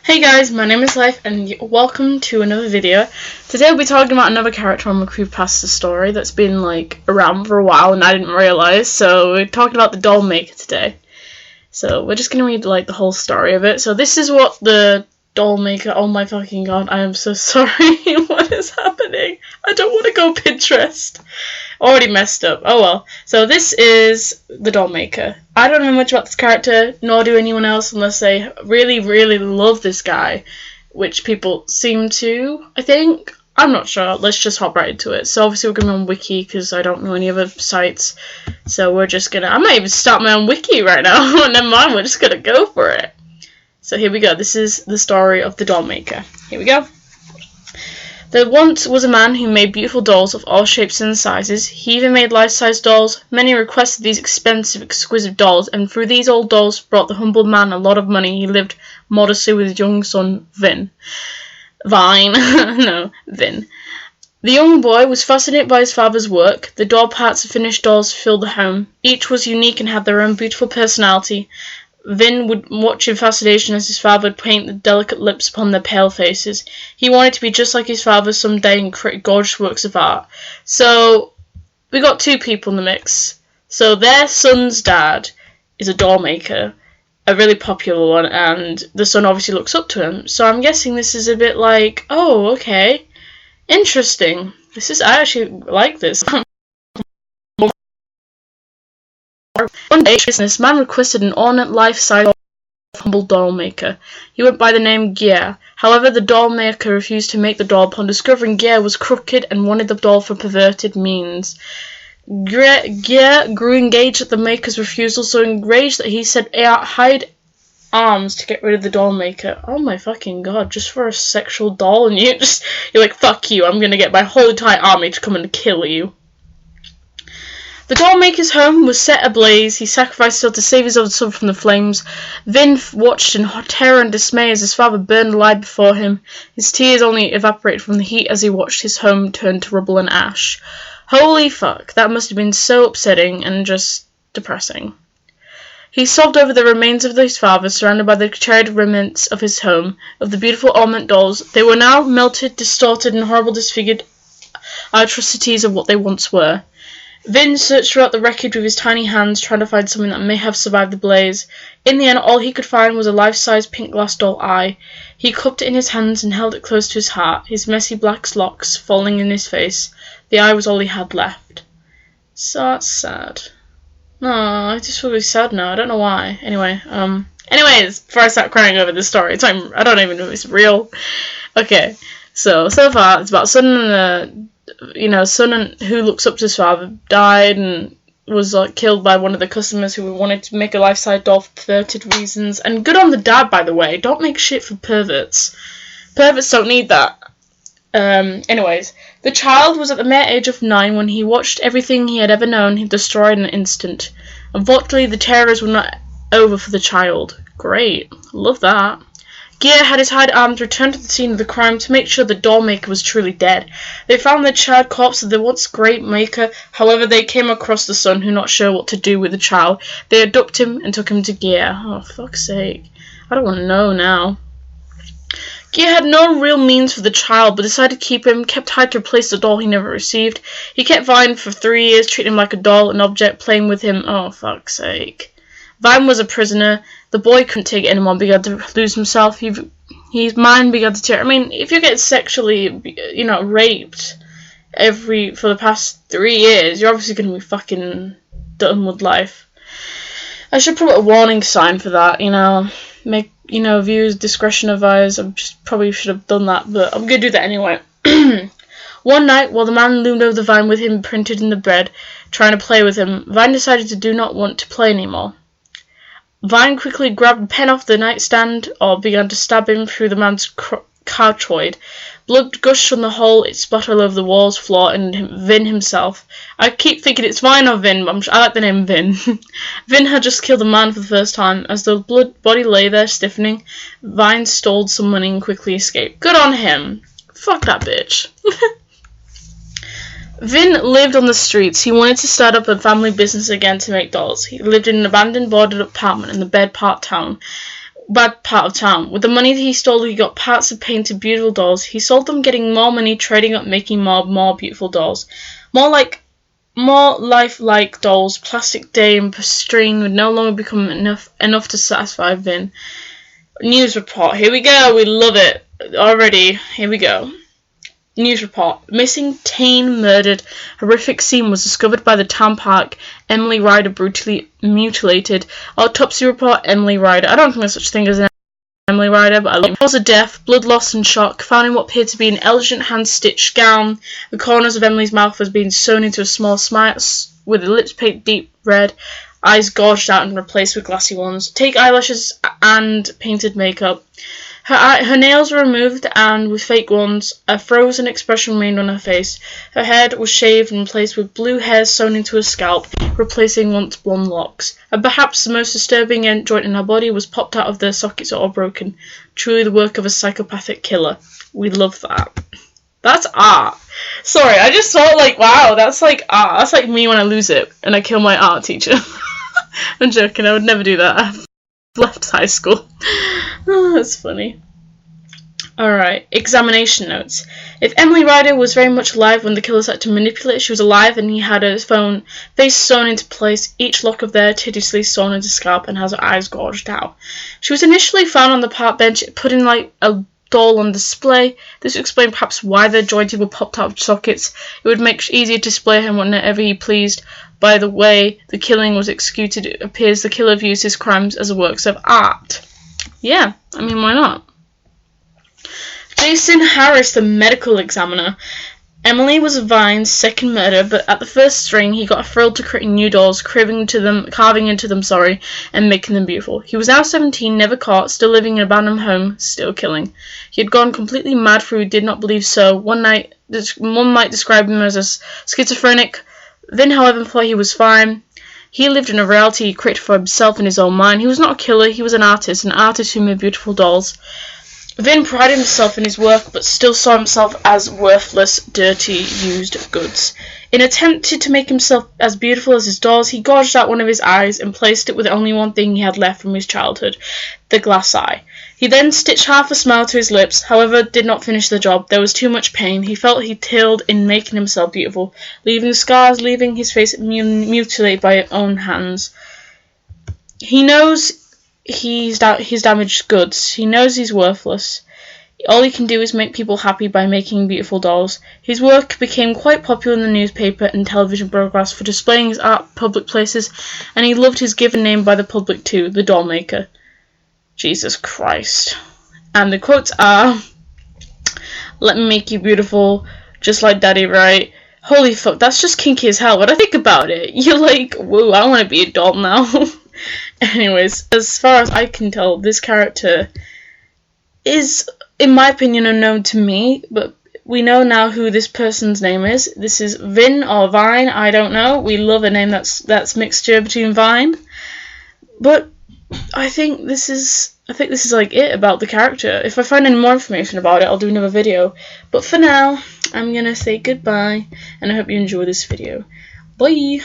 Hey guys, my name is Life and welcome to another video. Today we'll be talking about another character on the Creepypasta story that's been around for a while and I didn't realise, so we're talking about the doll maker today. So we're just going to read the whole story of it. So this is what the doll maker, oh my fucking god, I am so sorry, what is happening? I don't want to go Pinterest. Already messed up, oh well. So this is the doll maker. I don't know much about this character, nor do anyone else unless they really, really love this guy, which people seem to, I think. I'm not sure, let's just hop right into it. So obviously we're going to be on Wiki because I don't know any other sites, so we're just going to, I might even start my own Wiki right now, never mind, we're just going to go for it. So here we go, this is the story of the doll maker. Here we go. There once was a man who made beautiful dolls of all shapes and sizes. He even made life-size dolls. Many requested these expensive, exquisite dolls, and through these old dolls brought the humble man a lot of money. He lived modestly with his young son, Vin. The young boy was fascinated by his father's work. The doll parts of finished dolls filled the home. Each was unique and had their own beautiful personality. Vin would watch in fascination as his father would paint the delicate lips upon their pale faces. He wanted to be just like his father someday and create gorgeous works of art. So, we got two people in the mix. So, their son's dad is a doll maker, a really popular one, and the son obviously looks up to him. So, I'm guessing this is a bit like, oh, okay, interesting. I actually like this. One day, a businessman requested an ornate life-size humble doll maker. He went by the name Gier. However, the doll maker refused to make the doll upon discovering Gier was crooked and wanted the doll for perverted means. Gier grew enraged at the maker's refusal, so enraged that he set out hide arms to get rid of the doll maker. Oh my fucking god, just for a sexual doll, and you're like, fuck you, I'm gonna get my whole entire army to come and kill you. The doll maker's home was set ablaze. He sacrificed himself to save his own son from the flames. Vin watched in terror and dismay as his father burned alive before him. His tears only evaporated from the heat as he watched his home turn to rubble and ash. Holy fuck, that must have been so upsetting and just depressing. He sobbed over the remains of his father, surrounded by the charred remnants of his home, of the beautiful ornament dolls. They were now melted, distorted, and horrible disfigured atrocities of what they once were. Vin searched throughout the wreckage with his tiny hands, trying to find something that may have survived the blaze. In the end, all he could find was a life-size pink glass doll eye. He cupped it in his hands and held it close to his heart, his messy black locks falling in his face. The eye was all he had left. So that's sad. No, I just feel really sad now. I don't know why. Anyways, before I start crying over this story, I don't even know if it's real. Okay, so far it's about son who looks up to his father died and was killed by one of the customers who wanted to make a life-size doll for perverted reasons. And good on the dad, by the way. Don't make shit for perverts. Perverts don't need that. Anyways, the child was at the mere age of 9 when he watched everything he had ever known destroyed in an instant. Unfortunately, the terrors were not over for the child. Great. Love that. Gier had his hired arms returned to the scene of the crime to make sure the doll maker was truly dead. They found the charred corpse of the once great maker. However, they came across the son, who not sure what to do with the child. They abducted him and took him to Gier. Oh, fuck's sake. I don't want to know now. Gier had no real means for the child, but decided to keep him, kept hiding to replace the doll he never received. He kept Vine for 3 years, treating him like a doll, an object, playing with him. Oh, fuck's sake. Vine was a prisoner. The boy couldn't take it anymore, began to lose himself. His mind began to tear. I mean, if you get sexually, raped for the past 3 years, you're obviously going to be fucking done with life. I should put a warning sign for that, viewers discretion advised. I just probably should have done that, but I'm going to do that anyway. One night, while the man loomed over the Vine with him printed in the bed, trying to play with him, Vine decided to do not want to play anymore. Vine quickly grabbed a pen off the nightstand or began to stab him through the man's carotid. Blood gushed from the hole, it splattered all over the walls, floor, and Vin himself. I keep thinking it's Vine or Vin, but I like the name Vin. Vin had just killed a man for the first time. As the body lay there stiffening, Vine stole some money and quickly escaped. Good on him. Fuck that bitch. Vin lived on the streets. He wanted to start up a family business again to make dolls. He lived in an abandoned boarded apartment in the Bed Park town. bad part of town. With the money that he stole, he got parts of painted beautiful dolls. He sold them, getting more money, trading up, making more beautiful dolls. More lifelike dolls. Plastic day and pristine would no longer become enough to satisfy Vin. News report. Here we go. We love it already. Here we go. News report. Missing teen murdered. Horrific scene was discovered by the town park. Emily Ryder brutally mutilated. Autopsy report. Emily Ryder. I don't think there's such a thing as an Emily Ryder, but I love it. Cause of death. Blood loss and shock. Found in what appeared to be an elegant hand-stitched gown. The corners of Emily's mouth was being sewn into a smile with the lips painted deep red. Eyes gouged out and replaced with glassy ones. Take eyelashes and painted makeup. Her nails were removed and with fake ones. A frozen expression remained on her face. Her head was shaved and replaced with blue hairs sewn into her scalp, replacing once blonde locks. And perhaps the most disturbing joint in her body was popped out of their sockets or broken. Truly the work of a psychopathic killer. We love that. That's art. Sorry, I just thought wow, that's like art. That's like me when I lose it and I kill my art teacher. I'm joking, I would never do that. I've left high school. Oh, that's funny. Alright, examination notes. If Emily Ryder was very much alive when the killer set to manipulate, she was alive and he had her face sewn into place, each lock of their tediously sewn into scalp and has her eyes gouged out. She was initially found on the park bench, put in like a doll on display. This would explain perhaps why their jointed were popped out of sockets. It would make it easier to display him whenever he pleased. By the way the killing was executed, it appears the killer views his crimes as works of art. Yeah, I mean, why not? Jason Harris, the medical examiner. Emily was Vine's second murder, but at the first string he got thrilled to creating new dolls, carving into them, and making them beautiful. He was now 17, never caught, still living in an abandoned home, still killing. He had gone completely mad for who did not believe so. One might describe him as a schizophrenic. Vin, however, thought he was fine. He lived in a reality he created for himself in his own mind. He was not a killer, he was an artist who made beautiful dolls. Vin prided himself in his work, but still saw himself as worthless, dirty, used goods. In attempting to make himself as beautiful as his dolls, he gouged out one of his eyes and placed it with only one thing he had left from his childhood, the glass eye. He then stitched half a smile to his lips, however did not finish the job. There was too much pain. He felt he toiled in making himself beautiful, leaving scars, leaving his face mutilated by his own hands. He knows he's damaged goods. He knows he's worthless. All he can do is make people happy by making beautiful dolls. His work became quite popular in the newspaper and television broadcasts for displaying his art in public places, and he loved his given name by the public too, the doll maker. Jesus Christ. And the quotes are, "Let me make you beautiful, just like Daddy, right?" Holy fuck, that's just kinky as hell. When I think about it, you're like, whoa, I want to be a doll now. Anyways, as far as I can tell, this character is, in my opinion, unknown to me, but we know now who this person's name is. This is Vin or Vine, I don't know. We love a name that's mixture between Vine. But I think this is like it about the character. If I find any more information about it, I'll do another video. But for now, I'm gonna say goodbye, and I hope you enjoy this video. Bye!